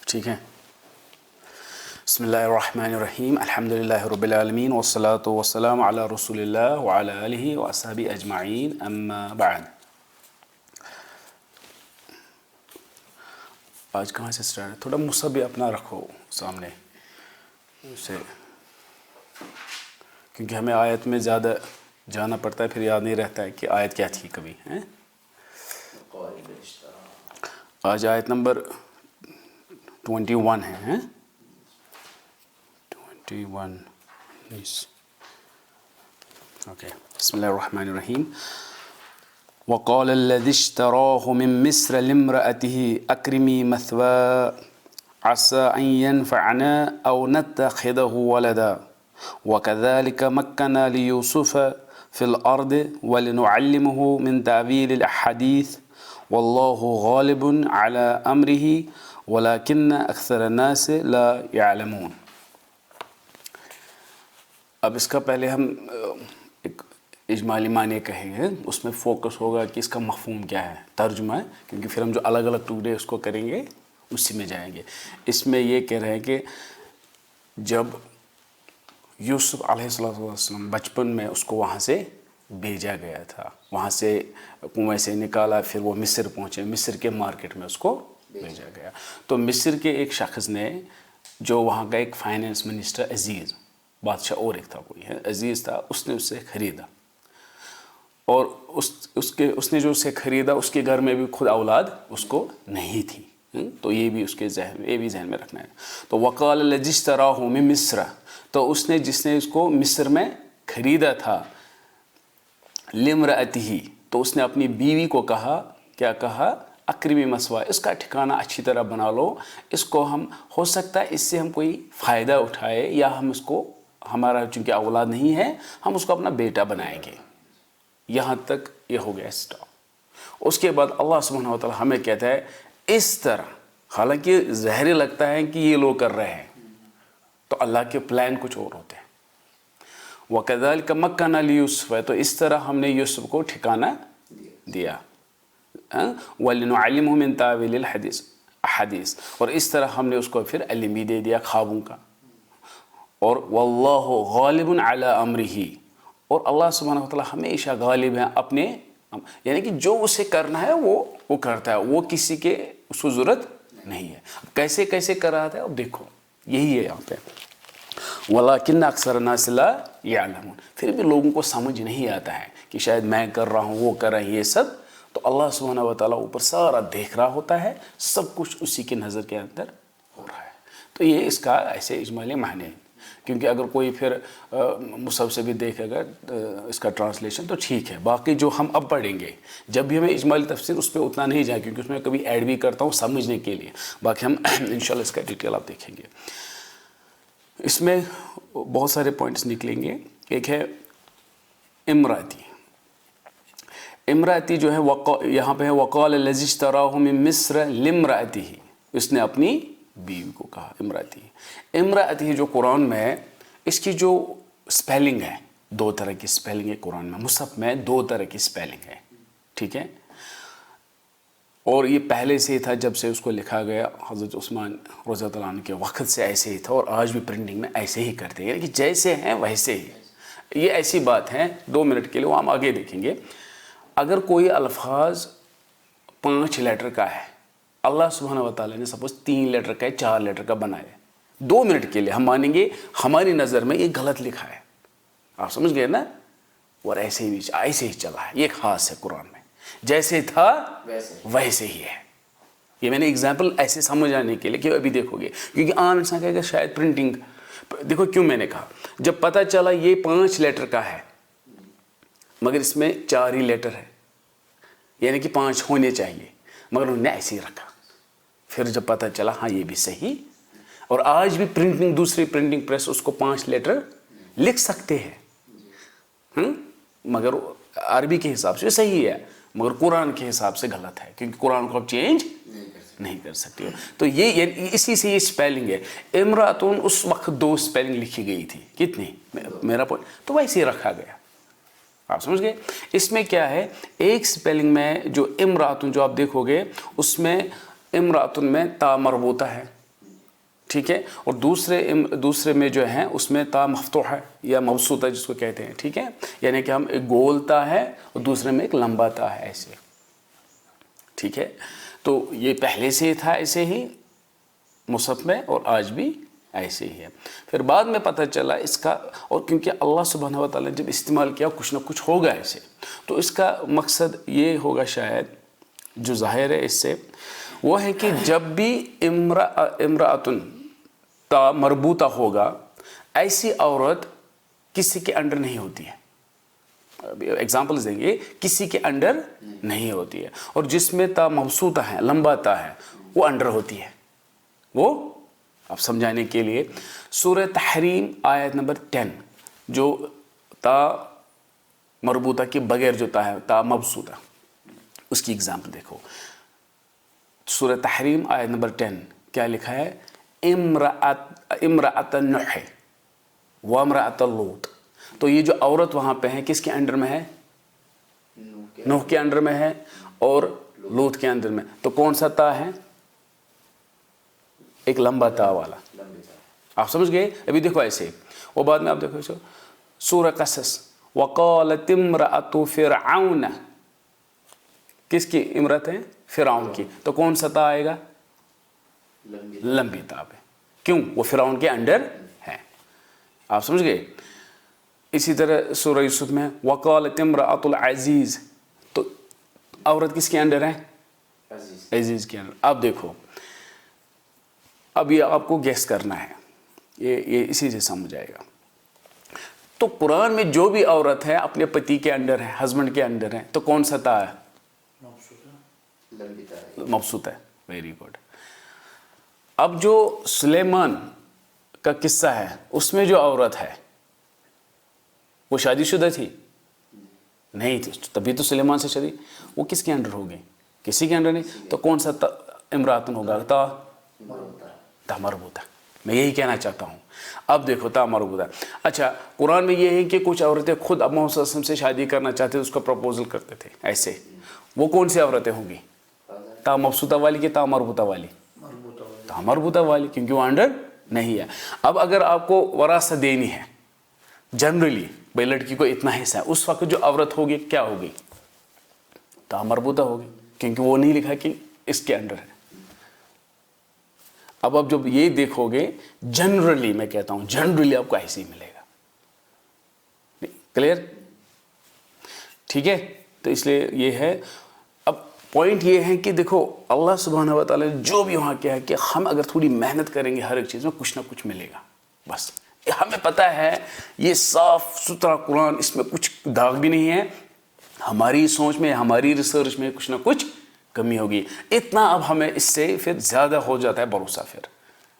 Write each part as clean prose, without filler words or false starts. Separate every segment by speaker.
Speaker 1: ٹھیک ہے. بسم اللہ الرحمن الرحیم. الحمدللہ رب العالمین والصلاة والسلام علی رسول اللہ وعلی آلہ واصحابہ اجمعین. اما بعد. آج کہاں سے سٹارٹ ہے؟ تھوڑا مصحف اپنا رکھو سامنے سے، کیونکہ ہمیں آیت میں زیادہ جانا پڑتا ہے، پھر یاد نہیں رہتا ہے کہ آیت کیا تھی کبھی. آج آیت نمبر 21 ہے. 21. اوکے. بسم اللہ الرحمن الرحیم. وقال الذي اشتراه من مصر لامرأته أكرمي مثواه عسى أن ينفعنا أو نتخذه ولدا وكذلك مكنا ليوسف في الأرض ولنعلمه من تأويل الأحاديث والله غالب على أمره ولكن أكثر الناس لا يعلمون. اب اس کا پہلے ہم ایک اجمالی معنی کہیں گے، اس میں فوکس ہوگا کہ اس کا مفہوم کیا ہے، ترجمہ ہے، کیونکہ پھر ہم جو الگ الگ ٹکڑے اس کو کریں گے اسی میں جائیں گے. اس میں یہ کہہ رہے ہیں کہ جب یوسف علیہ السلام بچپن میں اس کو وہاں سے بھیجا گیا تھا، وہاں سے کنویں سے نکالا، پھر وہ مصر پہنچے، مصر کے مارکیٹ میں اس کو بھیجا گیا. تو مصر کے ایک شخص نے، جو وہاں کا ایک فائنینس منسٹر عزیز بادشاہ اور ایک تھا، کوئی ہے عزیز تھا، اس نے اس سے خریدا. اور اس نے جو اسے خریدا، اس کے گھر میں بھی خود اولاد اس کو نہیں تھی. تو یہ بھی اس کے ذہن میں رکھنا ہے. تو وقال الذی اشتراہ من مصر، تو اس نے جس نے اس کو مصر میں خریدا تھا، لامرأتہ، تو اس نے اپنی بیوی کو کہا، کیا کہا؟ اکرمی مثواہ، اس کا ٹھکانہ اچھی طرح بنا لو، اس کو ہم، ہو سکتا ہے اس سے ہم کوئی فائدہ اٹھائے، یا ہم اس کو، ہمارا چونکہ اولاد نہیں ہے، ہم اس کو اپنا بیٹا بنائیں گے. یہاں تک یہ ہو گیا اسٹاپ. اس کے بعد اللہ سبحانہ و تعالیٰ ہمیں کہتا ہے اس طرح، حالانکہ ظاہر لگتا ہے کہ یہ لوگ کر رہے ہیں، تو اللہ کے پلان کچھ اور ہوتے ہیں. وَكَذَلِكَ مَكَّنَا لِيُوسُفَ، تو اس طرح ہم نے یوسف کو ٹھکانہ دیا. وَلِنُعَلِّمْهُ مِن تَأْوِيلِ الْأَحَادِيثِ، اور اس طرح ہم نے اس کو پھر علم بھی دے دیا خوابوں کا. اور وَاللَّهُ غَالِبٌ عَلَىٰ أَمْرِهِ، اور اللہ سبحانہ وتعالیٰ ہمیشہ غالب ہے اپنے، یعنی کہ جو اسے کرنا ہے وہ کرتا ہے، وہ کسی کے اس کو ضرورت نہیں ہے. کیسے کیسے کر رہا تھا، اب دیکھو یہی ہے یہاں پہ. وَلَٰكِنَّ أَكْثَرَ النَّاسِ لَا يَعْلَمُونَ، پھر بھی لوگوں کو سمجھ نہیں آتا ہے کہ شاید میں کر رہا ہوں، وہ کر رہا ہے، یہ سب تو اللہ سبحانہ وتعالیٰ اوپر سارا دیکھ رہا ہوتا ہے، سب کچھ اسی کے نظر کے اندر ہو رہا ہے. تو یہ اس کا ایسے اجمالی معنی ہے. کیونکہ اگر کوئی پھر مصحف سے بھی دیکھے گا اس کا ٹرانسلیشن تو ٹھیک ہے، باقی جو ہم اب پڑھیں گے، جب بھی ہمیں اجمالی تفسیر اس پہ اتنا نہیں جائے، کیونکہ اس میں کبھی ایڈ بھی کرتا ہوں سمجھنے کے لیے، باقی ہم انشاءاللہ اس کا ڈیٹیل آپ دیکھیں گے. اس میں بہت سارے پوائنٹس نکلیں گے. ایک ہے امراتی. امراتی جو ہے یہاں پہ ہے وقال الذی اشتراہ من مصر لامرأتہ، اس نے اپنی بیوی کو کہا امراتی. امراتی جو قرآن میں اس کی جو سپیلنگ ہے، دو طرح کی سپیلنگ ہے قرآن میں، مصحف میں دو طرح کی سپیلنگ ہے، ٹھیک ہے. اور یہ پہلے سے ہی تھا، جب سے اس کو لکھا گیا حضرت عثمان رضی اللہ عنہ کے وقت سے ایسے ہی تھا، اور آج بھی پرنٹنگ میں ایسے ہی کرتے ہیں، یعنی کہ جیسے ہیں ویسے ہی. یہ ایسی بات ہے 2 منٹ کے لیے، وہ ہم آگے دیکھیں گے. اگر کوئی الفاظ 5 لیٹر کا ہے، اللہ سبحانہ و تعالیٰ نے سپوز 3 لیٹر کا ہے، 4 لیٹر کا بنایا، 2 منٹ کے لیے ہم مانیں گے ہماری نظر میں یہ غلط لکھا ہے، آپ سمجھ گئے نا. اور ایسے ہی چلا ہے. یہ خاص ہے قرآن میں، جیسے تھا ویسے ہی ہے. یہ میں نے اگزامپل ایسے سمجھ آنے کے لیے کہ ابھی دیکھو گے، کیونکہ عام انسان کہے گا شاید پرنٹنگ، دیکھو کیوں میں نے کہا، جب پتہ چلا یہ 5 لیٹر کا ہے مگر اس میں 4 ہی لیٹر ہے، یعنی کہ 5 ہونے چاہیے، مگر انہوں نے ایسے ہی رکھا. پھر جب پتہ چلا ہاں یہ بھی صحیح، اور آج بھی پرنٹنگ، دوسری پرنٹنگ پریس اس کو 5 لیٹر لکھ سکتے ہیں، مگر عربی کے حساب سے صحیح ہے، مگر قرآن کے حساب سے غلط ہے، کیونکہ قرآن کو آپ چینج نہیں کر سکتے ہو. تو یہ اسی سے یہ سپیلنگ ہے. امراتون اس وقت 2 سپیلنگ لکھی گئی تھی، کتنی، میرا پوائنٹ تو ویسے ہی رکھا گیا، آپ سمجھ گئے. اس میں کیا ہے، ایک سپیلنگ میں جو امراتون جو آپ دیکھو گے، اس میں امراتون میں تا مربوطہ ہے، ٹھیک ہے. اور دوسرے میں جو ہے اس میں تا مفتوح ہے یا مبسوطہ جس کو کہتے ہیں. ٹھیک ہے, یعنی کہ ہم ایک گول تا ہے اور دوسرے میں ایک لمبا تا ہے ایسے. ٹھیک ہے, تو یہ پہلے سے تھا ایسے ہی مصحف میں اور آج بھی ایسے ہی ہے. پھر بعد میں پتہ چلا اس کا, اور کیونکہ اللہ سبحانہ و تعالیٰ نے جب استعمال کیا کچھ نہ کچھ ہوگا ایسے, تو اس کا مقصد یہ ہوگا شاید جو ظاہر ہے اس سے, وہ ہے کہ جب بھی امرأتن تا مربوطہ ہوگا, ایسی عورت کسی کے انڈر نہیں ہوتی ہے. ایگزامپلز دیں گے, کسی کے انڈر نہیں ہوتی ہے. اور جس میں تا مبسوطہ ہے, لمبا تا ہے, وہ انڈر ہوتی ہے. وہ اب سمجھانے کے لیے سورہ تحریم آیت نمبر 10, جو تا مربوطہ کے بغیر جو تا ہے, تا مبسوطہ, اس کی ایگزامپل دیکھو. سورہ تحریم آیت نمبر 10 کیا لکھا ہے؟ امرأۃ نوح و امرأۃ لوط. تو یہ جو عورت وہاں پہ ہے کس کے انڈر میں ہے؟ نوح کے انڈر میں ہے اور لوط کے انڈر میں. تو کون سا تا ہے؟ ایک لمبا تا والا. آپ سمجھ گئے؟ ابھی دیکھو ایسے, وہ بعد میں آپ دیکھو سورہ قصص وقالت امرأۃ فرعون, کس کی امرت ہے؟ فرعون کی. تو کون سا تا آئے گا؟ لمبی تا پہ. کیوں؟ وہ فرعون کے انڈر ہے. آپ سمجھ گئے؟ اسی طرح سورہ یوسف میں وقالت امرأۃ العزیز, تو عورت کس کے انڈر ہے؟ عزیز کے انڈر. اب دیکھو, اب یہ آپ کو گیس کرنا ہے, یہ اسی سے سمجھ آئے گا. تو قرآن میں جو بھی عورت ہے اپنے پتی کے انڈر ہے, ہسبینڈ کے انڈر ہے, تو کون سا تا ہے؟ مبسوط ہے. Very good. اب جو سلیمان کا قصہ ہے اس میں جو عورت ہے وہ شادی شدہ تھی؟ نہیں تھی, تبھی تو سلیمان سے شادی. وہ کس کے انڈر ہوگی؟ کسی کے انڈر نہیں. تو کون سا امراتن ہوگا؟ تا مربوطہ. میں یہی کہنا چاہتا ہوں. اب دیکھو تا مربوطہ. اچھا, قرآن میں یہ ہے کہ کچھ عورتیں خود اب محمد صلی اللہ علیہ وسلم سے شادی کرنا چاہتے تھے, اس کا پروپوزل کرتے تھے ایسے. وہ کون سی عورتیں ہوں گی؟ تا مبسوطہ والی کہ تا مربوطہ والی؟ تا مربوطہ والی, کیونکہ وہ انڈر نہیں ہے. اب اگر آپ کو وراثت دینی ہے جنرلی, بھائی لڑکی کو اتنا حصہ ہے, اس وقت جو عورت ہوگی کیا ہوگی؟ تا مربوطہ ہوگی, کیونکہ وہ نہیں لکھا کہ اس کے انڈر ہے. اب آپ جب یہ دیکھو گے جنرلی, میں کہتا ہوں جنرلی آپ کو ایسے ہی ملے گا. کلیئر؟ ٹھیک ہے. تو اس لیے یہ ہے. اب پوائنٹ یہ ہے کہ دیکھو اللہ سبحانہ و تعالیٰ نے جو بھی وہاں کیا ہے کہ ہم اگر تھوڑی محنت کریں گے ہر ایک چیز میں کچھ نہ کچھ ملے گا. بس ہمیں پتہ ہے یہ صاف ستھرا قرآن, اس میں کچھ داغ بھی نہیں ہے. ہماری سوچ میں, ہماری ریسرچ میں کچھ نہ کچھ کمی ہوگی. اتنا اب ہمیں اس سے پھر زیادہ ہو جاتا ہے بھروسہ. پھر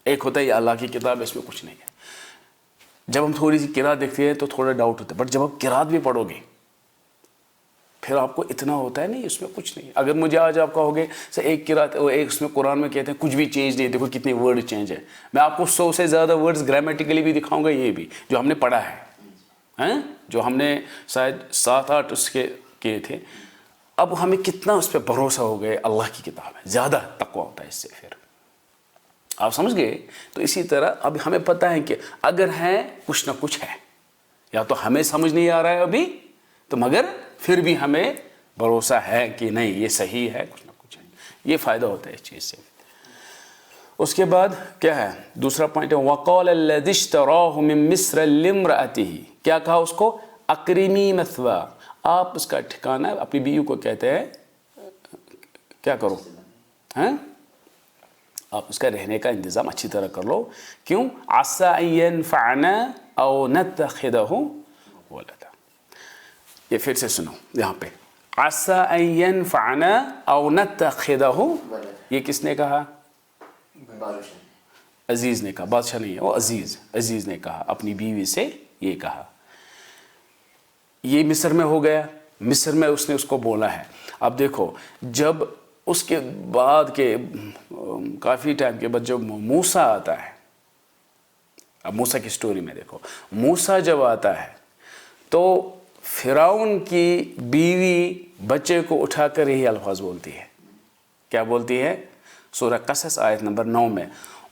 Speaker 1: ایک ہوتا ہے یہ اللہ کی کتاب, اس میں کچھ نہیں ہے. جب ہم تھوڑی سی قرات دیکھتے ہیں تو تھوڑا ڈاؤٹ ہوتا ہے, بٹ جب آپ قرات بھی پڑھو گے پھر آپ کو اتنا ہوتا ہے نہیں اس میں کچھ نہیں. اگر مجھے آج آپ کہو گے سر ایک قرات, ایک اس میں قرآن میں کہتے ہیں کچھ بھی چینج نہیں, دیکھو کتنے ورڈ چینج ہے, میں آپ کو 100 سے زیادہ ورڈز گرامیٹیکلی بھی دکھاؤں گا, یہ بھی جو ہم نے پڑھا ہے, جو ہم نے شاید 7-8 اس کے کیے تھے. اب ہمیں کتنا اس پہ بھروسہ ہو گئے, اللہ کی کتاب ہے, زیادہ تقویٰ ہوتا ہے اس سے. پھر آپ سمجھ گئے؟ تو اسی طرح اب ہمیں پتہ ہے کہ اگر ہے کچھ نہ کچھ ہے, یا تو ہمیں سمجھ نہیں آ رہا ہے ابھی تو, مگر پھر بھی ہمیں بھروسہ ہے کہ نہیں یہ صحیح ہے, کچھ نہ کچھ ہے. یہ فائدہ ہوتا ہے اس چیز سے. اس کے بعد کیا ہے دوسرا پوائنٹ ہے وَقَالَ الَّذِي اشْتَرَاهُ مِن مِّصْرَ لِامْرَأَتِهِ. کیا کہا اس کو؟ اکرمی مثوا, آپ اس کا ٹھکانہ اپنی بیوی کو کہتے ہیں کیا کرو, آپ اس کا رہنے کا انتظام اچھی طرح کر لو. کیوں؟ عَسَىٰ أَن يَنفَعَنَا أَوْ نَتَّخِذَهُ وَلَدًا. یہ پھر سے سنو یہاں پہ, عَسَىٰ أَن يَنفَعَنَا أَوْ نَتَّخِذَهُ. یہ کس نے کہا؟ عزیز نے کہا, بادشاہ نہیں ہے وہ, عزیز نے کہا اپنی بیوی سے. یہ کہا یہ مصر میں ہو گیا, مصر میں اس نے اس کو بولا ہے. اب دیکھو جب اس کے بعد کے کافی ٹائم کے بعد جب موسیٰ آتا ہے, اب موسیٰ کی سٹوری میں دیکھو, موسیٰ جب آتا ہے تو فرعون کی بیوی بچے کو اٹھا کر یہی الفاظ بولتی ہے. کیا بولتی ہے؟ سورہ قصص آیت نمبر 9 میں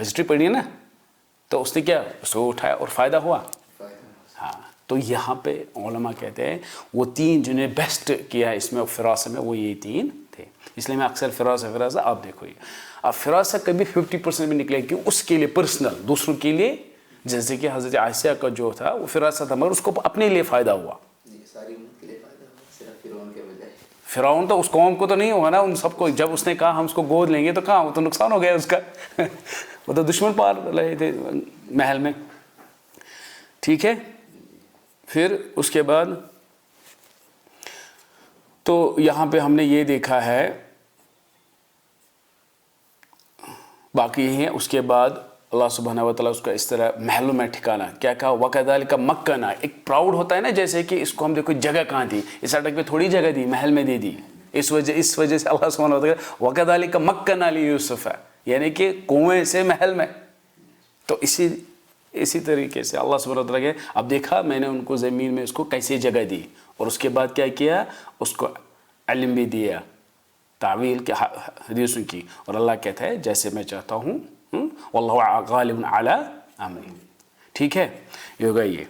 Speaker 1: ہسٹری پڑھی ہے نا, تو اس نے کیا سو اٹھایا اور فائدہ ہوا. ہاں, تو یہاں پہ علماء کہتے ہیں وہ 3 جنہیں بیسٹ کیا ہے اس میں فراست میں, وہ یہ 3 تھے. اس لیے میں اکثر فراست آپ دیکھو, یہ اب فراست کبھی 50% بھی نکلے کیوں, اس کے لیے پرسنل, دوسروں کے لیے, جیسے کہ حضرت عائشہ کا جو تھا وہ فراست تھا مگر اس کو اپنے لیے فائدہ ہوا. فرعون تو اس قوم کو تو نہیں ہوگا نا, ان سب کو, جب اس نے کہا ہم اس کو گود لیں گے تو کہاں, وہ تو نقصان ہو گیا اس کا. وہ تو دشمن پار رہے تھے محل میں. ٹھیک ہے, پھر اس کے بعد تو یہاں پہ ہم نے یہ دیکھا ہے, باقی یہ ہے. اس کے بعد اللہ سبحانہ و تعالیٰ اس کا اس طرح محلوں میں ٹھکانا, کیا کہا وَكَذَلِكَ مَكَّنَا, ایک پراؤڈ ہوتا ہے نا, جیسے کہ اس کو ہم دیکھو جگہ کہاں تھی, اس سڑک پہ تھوڑی جگہ دی, محل میں دے دی. اس وجہ سے اللہ سبحانہ و تعالیٰ وَكَذَلِكَ مَكَّنَا لِيُوسُفَ, یعنی کہ کنویں سے محل میں. تو اسی طریقے سے اللہ سبحانہ و تعالیٰ کے اب دیکھا میں نے ان کو زمین میں اس کو کیسے جگہ دی, اور اس کے بعد کیا کیا, اس کو علم بھی دیا تعویل کے حدیثوں کی, اور اللہ کہتا ہے جیسے میں چاہتا ہوں, واللہ غالب علی امری. ٹھیک ہے, یہ ہوگا یہ.